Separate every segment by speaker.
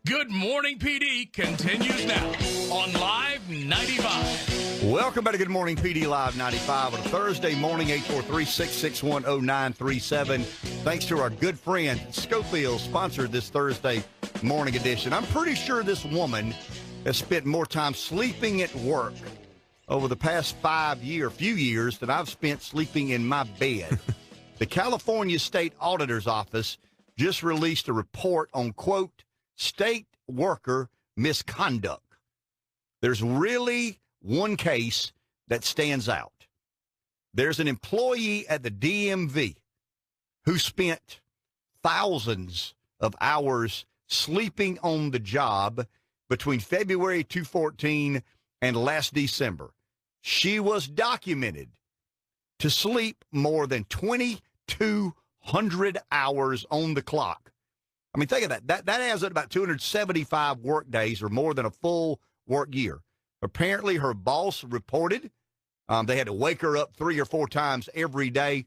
Speaker 1: Good Morning PD continues now on Live 95.
Speaker 2: Welcome back to Good Morning PD Live 95 on a Thursday morning, 843-661-0937. Thanks to our good friend Schofield, sponsored this Thursday morning edition. I'm pretty sure this woman has spent more time sleeping at work over the past few years than I've spent sleeping in my bed. The California State Auditor's Office just released a report on, quote, state worker misconduct. There's really one case that stands out. There's an employee at the DMV who spent thousands of hours sleeping on the job between February 2014 and last December. She was documented to sleep more than 2,200 hours on the clock. I mean, think of that. That adds up about 275 work days or more than a full work year. Apparently, her boss reported they had to wake her up 3 or 4 times every day,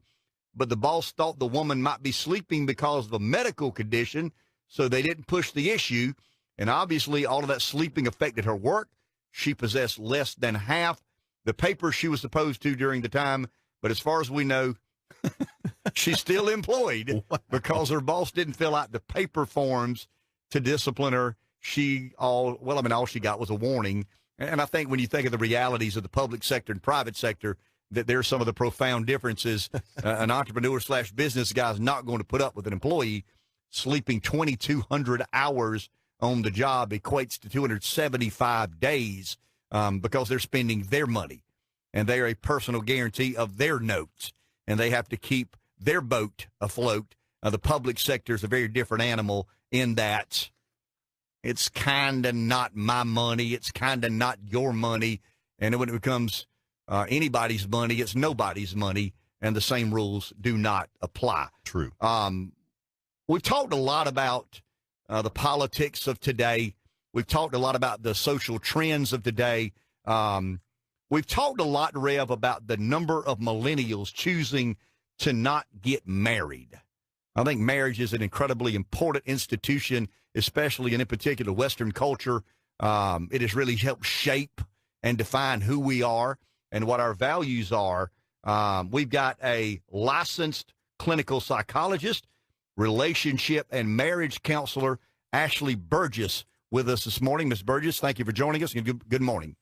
Speaker 2: but the boss thought the woman might be sleeping because of a medical condition, so they didn't push the issue. And obviously, all of that sleeping affected her work. She possessed less than half the papers she was supposed to during the time, but as far as we know, she's still employed because her boss didn't fill out the paper forms to discipline her. All she got was a warning. And I think when you think of the realities of the public sector and private sector, that there's some of the profound differences. An entrepreneur/business guy is not going to put up with an employee sleeping 2,200 hours on the job equates to 275 days because they're spending their money, and they're a personal guarantee of their notes, and they have to keep their boat afloat. The public sector is a very different animal in that it's kind of not my money. It's kind of not your money. And when it becomes anybody's money, it's nobody's money, and the same rules do not apply.
Speaker 3: True.
Speaker 2: We've talked a lot about the politics of today. We've talked a lot about the social trends of today. We've talked a lot, Rev, about the number of millennials choosing to not get married. I think marriage is an incredibly important institution, especially in particular Western culture. It has really helped shape and define who we are and what our values are. We've got a licensed clinical psychologist, relationship and marriage counselor, Ashley Burgess, with us this morning. Ms. Burgess, thank you for joining us. Good morning.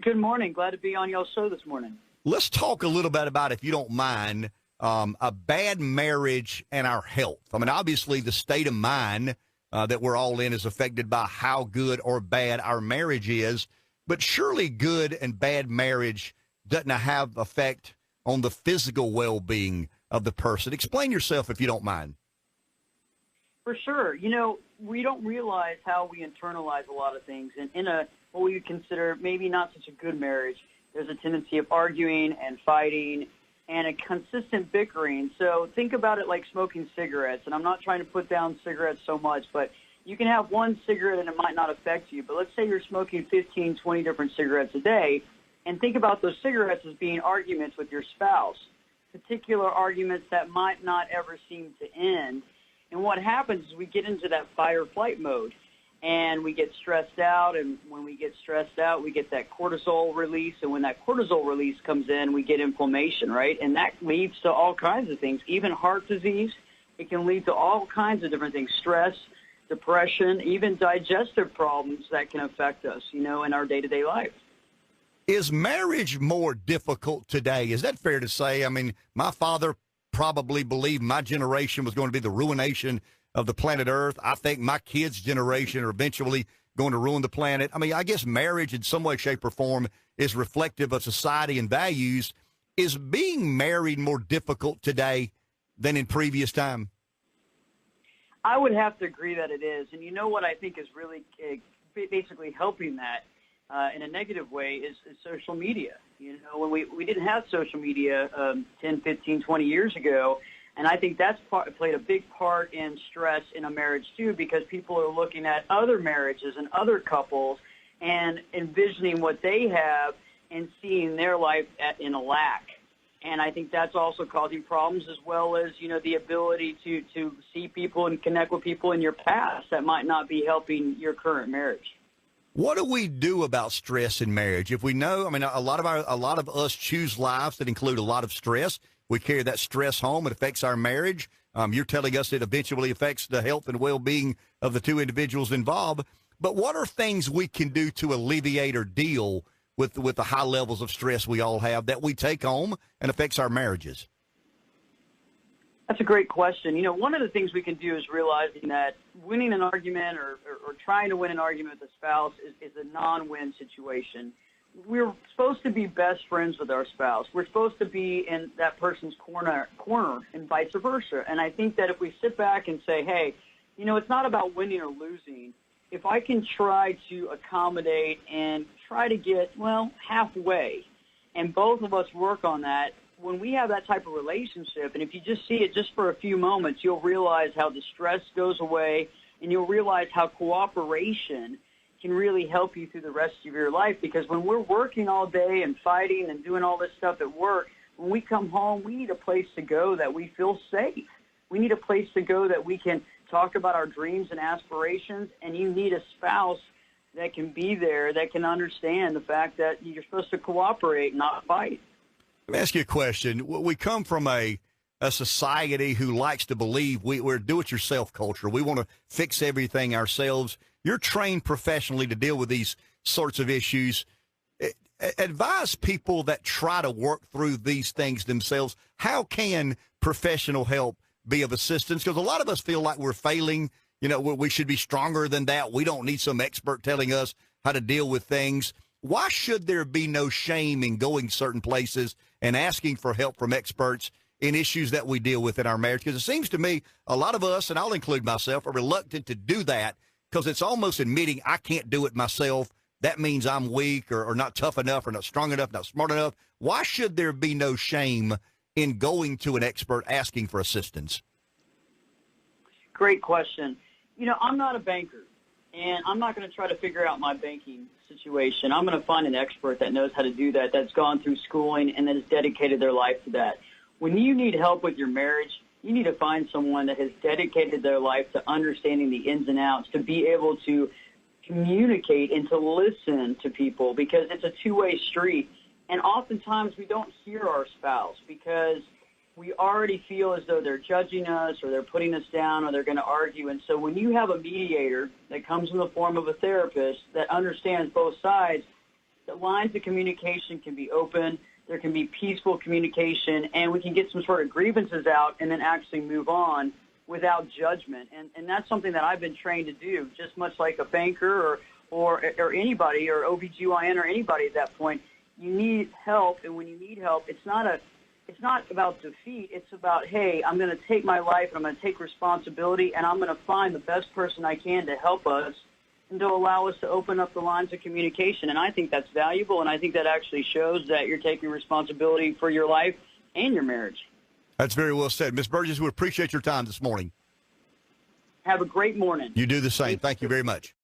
Speaker 4: Good morning. Glad to be on y'all's show this morning.
Speaker 2: Let's talk a little bit about, if you don't mind, a bad marriage and our health. I mean, obviously, the state of mind that we're all in is affected by how good or bad our marriage is, but surely good and bad marriage doesn't have effect on the physical well-being of the person. Explain yourself, if you don't mind.
Speaker 4: For sure. You know, we don't realize how we internalize a lot of things. And in what we would consider maybe not such a good marriage, there's a tendency of arguing and fighting and a consistent bickering. So think about it like smoking cigarettes. And I'm not trying to put down cigarettes so much, but you can have one cigarette and it might not affect you. But let's say you're smoking 15, 20 different cigarettes a day, and think about those cigarettes as being arguments with your spouse, particular arguments that might not ever seem to end. And what happens is we get into that fight or flight mode, and we get stressed out. And when we get stressed out, we get that cortisol release. And when that cortisol release comes in, we get inflammation, right? And that leads to all kinds of things, even heart disease. It can lead to all kinds of different things, stress, depression, even digestive problems that can affect us, in our day-to-day life.
Speaker 2: Is marriage more difficult today? Is that fair to say? I mean, my father probably believed my generation was going to be the ruination of the planet Earth. I think my kids' generation are eventually going to ruin the planet. I mean, I guess marriage in some way, shape, or form is reflective of society and values. Is being married more difficult today than in previous time?
Speaker 4: I would have to agree that it is. And you know what I think is really basically helping that in a negative way is social media. When we didn't have social media 10, 15, 20 years ago, and I think that's played a big part in stress in a marriage too, because people are looking at other marriages and other couples and envisioning what they have and seeing their life in a lack. And I think that's also causing problems, as well as, the ability to see people and connect with people in your past that might not be helping your current marriage.
Speaker 2: What do we do about stress in marriage? If we know, a lot of us choose lives that include a lot of stress. We carry that stress home. It affects our marriage. You're telling us it eventually affects the health and well-being of the two individuals involved. But what are things we can do to alleviate or deal with the high levels of stress we all have that we take home and affects our marriages?
Speaker 4: That's a great question. One of the things we can do is realizing that winning an argument or trying to win an argument with a spouse is a non-win situation. We're supposed to be best friends with our spouse. We're supposed to be in that person's corner and vice versa. And I think that if we sit back and say, hey, it's not about winning or losing. If I can try to accommodate and try to get, halfway, and both of us work on that, when we have that type of relationship, and if you just see it just for a few moments, you'll realize how the stress goes away, and you'll realize how cooperation can really help you through the rest of your life. Because when we're working all day and fighting and doing all this stuff at work, when we come home, we need a place to go that we feel safe. We need a place to go that we can talk about our dreams and aspirations, and you need a spouse that can be there, that can understand the fact that you're supposed to cooperate, not fight.
Speaker 2: Let me ask you a question. We come from a society who likes to believe we're do-it-yourself culture. We want to fix everything ourselves. You're trained professionally to deal with these sorts of issues. Advise people that try to work through these things themselves. How can professional help be of assistance? Because a lot of us feel like we're failing. We should be stronger than that. We don't need some expert telling us how to deal with things. Why should there be no shame in going certain places and asking for help from experts in issues that we deal with in our marriage? Because it seems to me a lot of us, and I'll include myself, are reluctant to do that because it's almost admitting I can't do it myself. That means I'm weak or not tough enough or not strong enough, not smart enough. Why should there be no shame in going to an expert asking for assistance?
Speaker 4: Great question. I'm not a banker, and I'm not going to try to figure out my banking situation. I'm going to find an expert that knows how to do that, that's gone through schooling and that has dedicated their life to that. When you need help with your marriage, you need to find someone that has dedicated their life to understanding the ins and outs, to be able to communicate and to listen to people, because it's a two-way street. And oftentimes we don't hear our spouse because we already feel as though they're judging us or they're putting us down or they're going to argue. And so when you have a mediator that comes in the form of a therapist that understands both sides, the lines of communication can be open, there can be peaceful communication, and we can get some sort of grievances out and then actually move on without judgment. And that's something that I've been trained to do, just much like a banker or anybody, or OBGYN or anybody at that point. You need help, and when you need help, it's not about defeat. It's about, hey, I'm going to take my life and I'm going to take responsibility, and I'm going to find the best person I can to help us and to allow us to open up the lines of communication. And I think that's valuable, and I think that actually shows that you're taking responsibility for your life and your marriage.
Speaker 2: That's very well said. Ms. Burgess, we appreciate your time this morning.
Speaker 4: Have a great morning.
Speaker 2: You do the same. Thank you very much.